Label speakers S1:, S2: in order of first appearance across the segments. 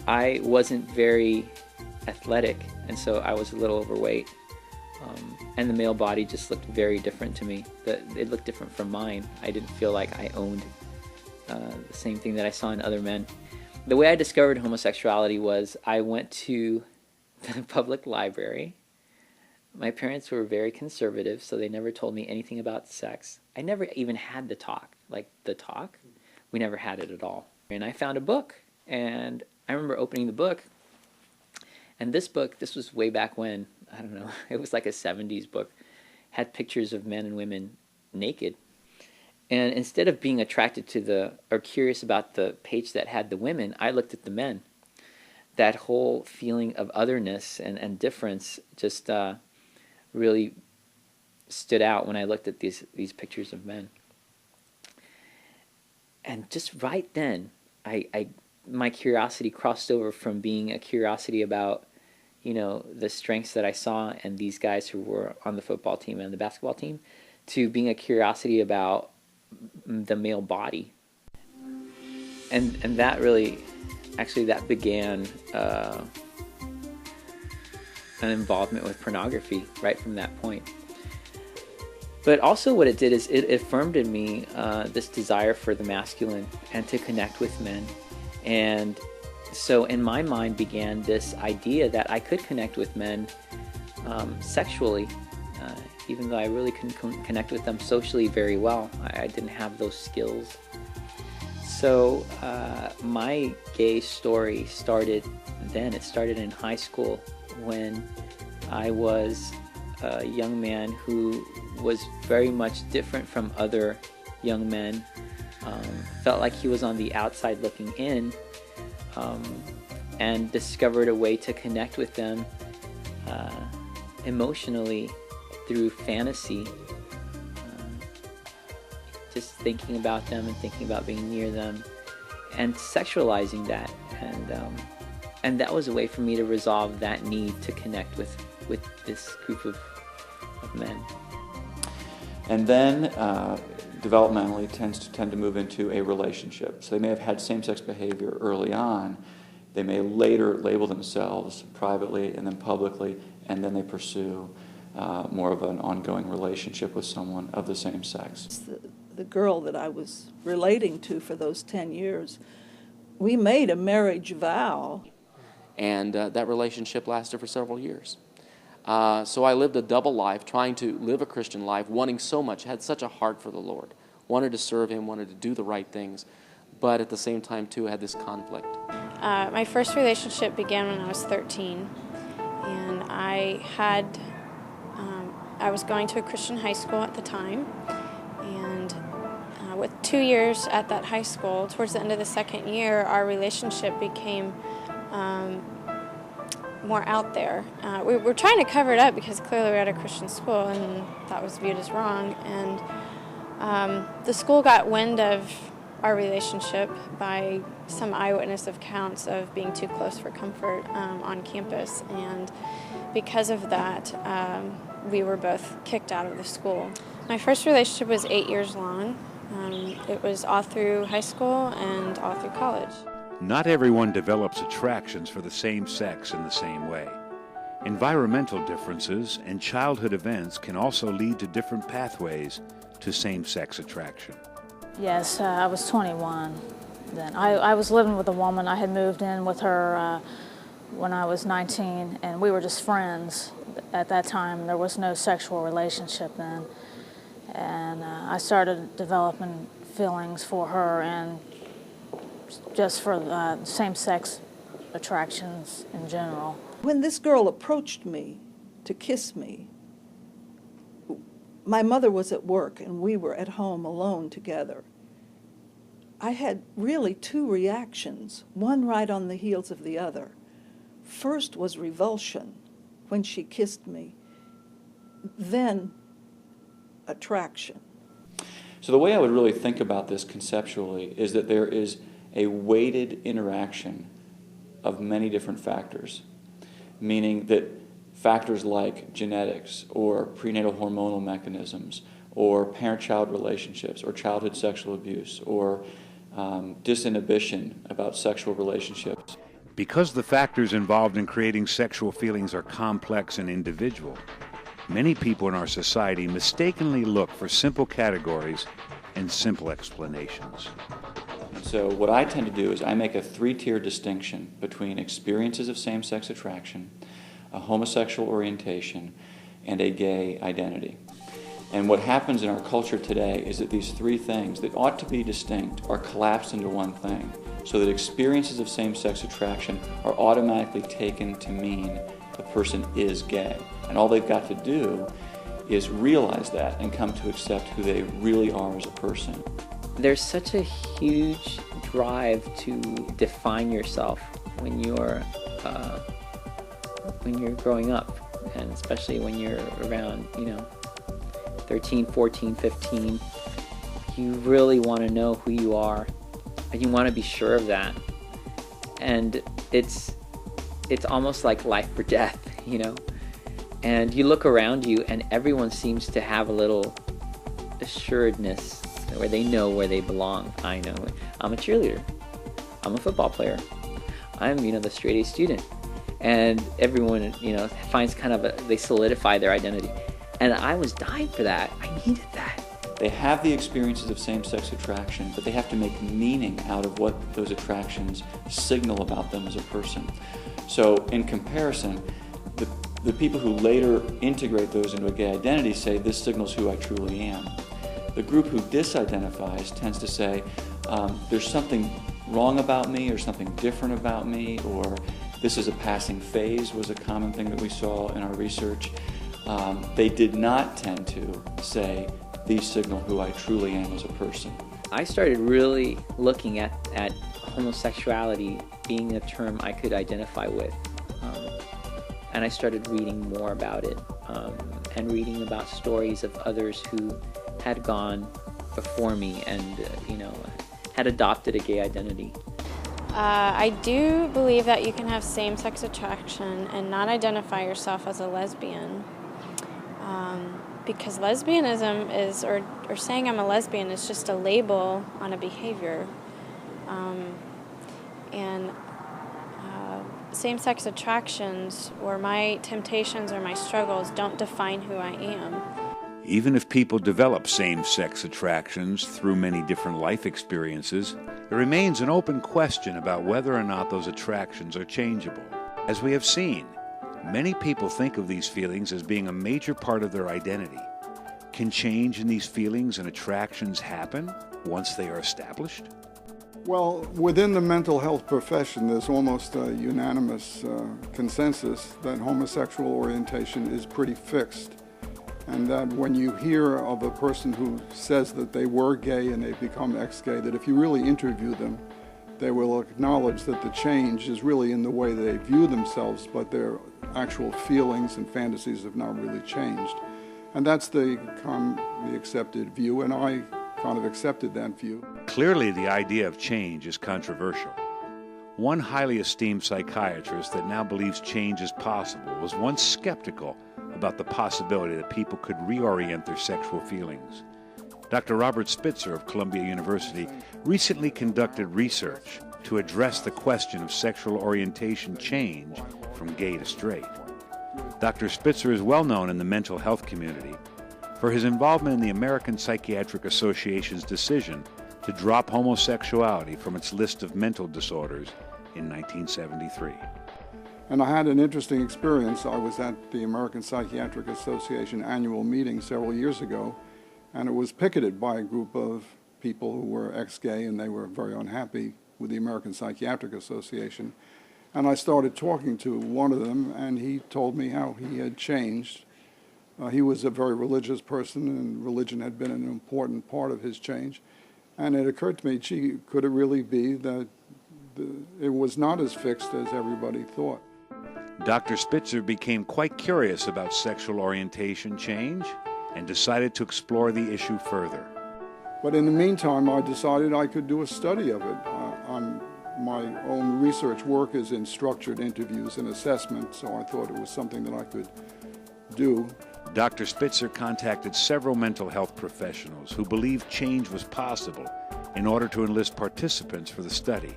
S1: I wasn't very athletic, and so I was a little overweight. And the male body just looked very different to me. It looked different from mine. I didn't feel like I owned the same thing that I saw in other men. The way I discovered homosexuality was I went to the public library. My parents were very conservative, so they never told me anything about sex. I never even had the talk. Like the talk, we never had it at all. And I found a book, and I remember opening the book. And this book, this was way back when, I don't know, it was like a 70s book, had pictures of men and women naked. And instead of being attracted to or curious about the page that had the women, I looked at the men. That whole feeling of otherness and difference just really stood out when I looked at these pictures of men. And just right then, my curiosity crossed over from being a curiosity about, the strengths that I saw in these guys who were on the football team and the basketball team, to being a curiosity about the male body. And that really, actually that began an involvement with pornography right from that point. But also what it did is it affirmed in me this desire for the masculine and to connect with men. And so in my mind began this idea that I could connect with men sexually, even though I really couldn't connect with them socially very well. I didn't have those skills. So my gay story started then. It started in high school when I was a young man who was very much different from other young men. Felt like he was on the outside looking in, and discovered a way to connect with them emotionally through fantasy. Just thinking about them and thinking about being near them and sexualizing that. And that was a way for me to resolve that need to connect with this group of men.
S2: And then developmentally tend to move into a relationship. So they may have had same-sex behavior early on. They may later label themselves privately and then publicly, and then they pursue more of an ongoing relationship with someone of the same sex.
S3: The girl that I was relating to for those 10 years, we made a marriage vow.
S4: And that relationship lasted for several years. So I lived a double life, trying to live a Christian life, wanting so much, had such a heart for the Lord, wanted to serve Him, wanted to do the right things, but at the same time, too, had this conflict.
S5: My first relationship began when I was 13, and I was going to a Christian high school at the time, and with 2 years at that high school, towards the end of the second year, our relationship became more out there. We were trying to cover it up because clearly we were at a Christian school and that was viewed as wrong. And the school got wind of our relationship by some eyewitness accounts of being too close for comfort on campus. And because of that, we were both kicked out of the school. My first relationship was 8 years long. It was all through high school and all through college.
S6: Not everyone develops attractions for the same sex in the same way. Environmental differences and childhood events can also lead to different pathways to same-sex attraction.
S7: Yes, I was 21 then. I was living with a woman. I had moved in with her when I was 19, and we were just friends at that time. There was no sexual relationship then. And I started developing feelings for her and just for same-sex attractions in general.
S3: When this girl approached me to kiss me, my mother was at work and we were at home alone together. I had really two reactions, one right on the heels of the other. First was revulsion when she kissed me, then attraction.
S2: So the way I would really think about this conceptually is that there is a weighted interaction of many different factors, meaning that factors like genetics or prenatal hormonal mechanisms or parent-child relationships or childhood sexual abuse or disinhibition about sexual relationships
S6: Because the factors involved in creating sexual feelings are complex and individual, many people in our society mistakenly look for simple categories and simple explanations.
S2: So what I tend to do is I make a three-tier distinction between experiences of same-sex attraction, a homosexual orientation, and a gay identity. And what happens in our culture today is that these three things that ought to be distinct are collapsed into one thing, so that experiences of same-sex attraction are automatically taken to mean the person is gay. And all they've got to do is realize that and come to accept who they really are as a person.
S1: There's such a huge drive to define yourself when you're growing up, and especially when you're around, 13, 14, 15. You really want to know who you are, and you want to be sure of that. And it's almost like life or death, And you look around you, and everyone seems to have a little assuredness where they know where they belong. I know. I'm a cheerleader. I'm a football player. I'm, the straight A student. And everyone, finds they solidify their identity. And I was dying for that. I needed that.
S2: They have the experiences of same-sex attraction, but they have to make meaning out of what those attractions signal about them as a person. So in comparison, the people who later integrate those into a gay identity say, this signals who I truly am. The group who disidentifies tends to say, there's something wrong about me, or something different about me, or this is a passing phase was a common thing that we saw in our research. They did not tend to say, these signal who I truly am as a person.
S1: I started really looking at homosexuality being a term I could identify with. And I started reading more about it, and reading about stories of others who had gone before me and, had adopted a gay identity.
S5: I do believe that you can have same-sex attraction and not identify yourself as a lesbian. Because lesbianism is, or saying I'm a lesbian is just a label on a behavior. Same-sex attractions or my temptations or my struggles don't define who I am.
S6: Even if people develop same-sex attractions through many different life experiences, there remains an open question about whether or not those attractions are changeable. As we have seen, many people think of these feelings as being a major part of their identity. Can change in these feelings and attractions happen once they are established?
S8: Well, within the mental health profession, there's almost a unanimous consensus that homosexual orientation is pretty fixed. And that when you hear of a person who says that they were gay and they become ex-gay, that if you really interview them, they will acknowledge that the change is really in the way they view themselves, but their actual feelings and fantasies have not really changed. And that's the commonly accepted view, and I kind of accepted that view.
S6: Clearly, the idea of change is controversial. One highly esteemed psychiatrist that now believes change is possible was once skeptical about the possibility that people could reorient their sexual feelings. Dr. Robert Spitzer of Columbia University recently conducted research to address the question of sexual orientation change from gay to straight. Dr. Spitzer is well known in the mental health community for his involvement in the American Psychiatric Association's decision to drop homosexuality from its list of mental disorders in 1973.
S8: And I had an interesting experience. I was at the American Psychiatric Association annual meeting several years ago, and it was picketed by a group of people who were ex-gay, and they were very unhappy with the American Psychiatric Association. And I started talking to one of them, and he told me how he had changed. He was a very religious person, and religion had been an important part of his change. And it occurred to me, gee, could it really be that it was not as fixed as everybody thought?
S6: Dr. Spitzer became quite curious about sexual orientation change and decided to explore the issue further.
S8: But in the meantime, I decided I could do a study of it. My own research work is in structured interviews and assessment, so I thought it was something that I could do.
S6: Dr. Spitzer contacted several mental health professionals who believed change was possible in order to enlist participants for the study.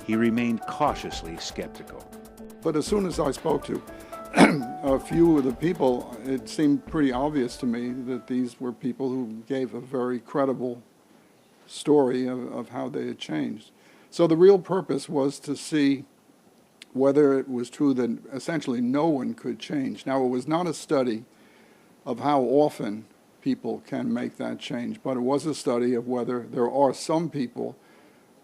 S6: he remained cautiously skeptical.
S8: But as soon as I spoke to a few of the people, it seemed pretty obvious to me that these were people who gave a very credible story of how they had changed. So the real purpose was to see whether it was true that essentially no one could change. Now, it was not a study of how often people can make that change, but it was a study of whether there are some people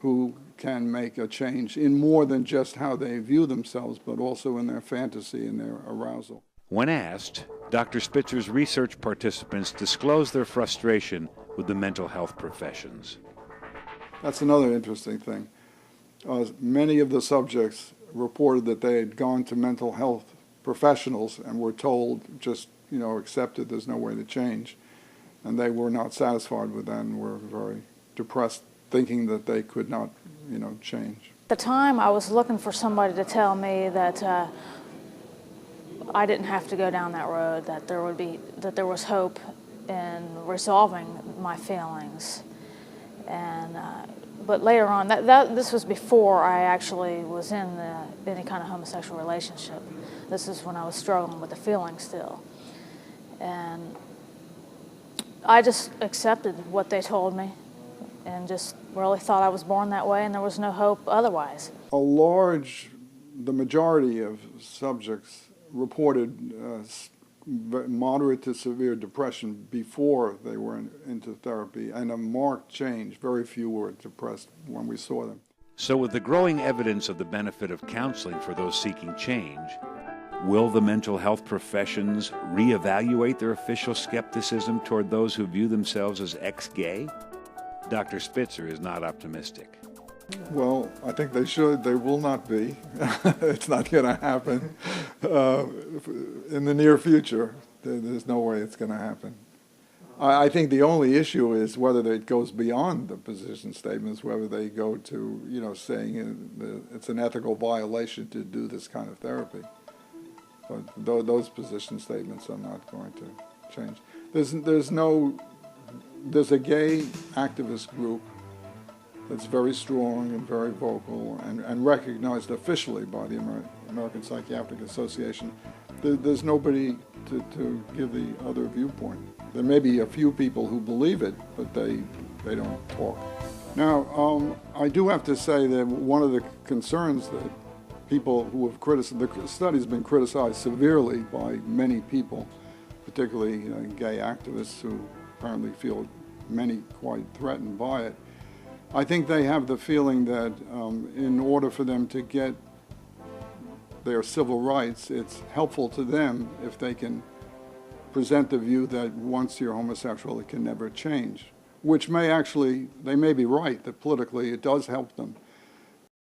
S8: who can make a change in more than just how they view themselves, but also in their fantasy and their arousal.
S6: When asked, Dr. Spitzer's research participants disclosed their frustration with the mental health professions.
S8: That's another interesting thing. Many of the subjects reported that they had gone to mental health professionals and were told, just, accept it, there's no way to change. And they were not satisfied with that and were very depressed, thinking that they could not, change.
S7: At the time, I was looking for somebody to tell me that I didn't have to go down that road, that there was hope in resolving my feelings. And but later on, this was before I actually was in any kind of homosexual relationship. This is when I was struggling with the feeling still. And I just accepted what they told me and just really thought I was born that way and there was no hope otherwise.
S8: The majority of subjects reported moderate to severe depression before they were into therapy, and a marked change. Very few were depressed when we saw them.
S6: So with the growing evidence of the benefit of counseling for those seeking change, will the mental health professions reevaluate their official skepticism toward those who view themselves as ex-gay? Dr. Spitzer is not optimistic.
S8: Well, I think they should. They will not be. It's not going to happen in the near future. There's no way it's going to happen. I think the only issue is whether it goes beyond the position statements, whether they go to, saying it's an ethical violation to do this kind of therapy. But those position statements are not going to change. There's a gay activist group that's very strong and very vocal and recognized officially by the American Psychiatric Association. There's nobody to give the other viewpoint. There may be a few people who believe it, but they don't talk. Now, I do have to say that one of the concerns that people who have criticized, the study's been criticized severely by many people, particularly gay activists who apparently feel many quite threatened by it. I think they have the feeling that in order for them to get their civil rights, it's helpful to them if they can present the view that once you're homosexual, it can never change, which they may be right, that politically it does help them.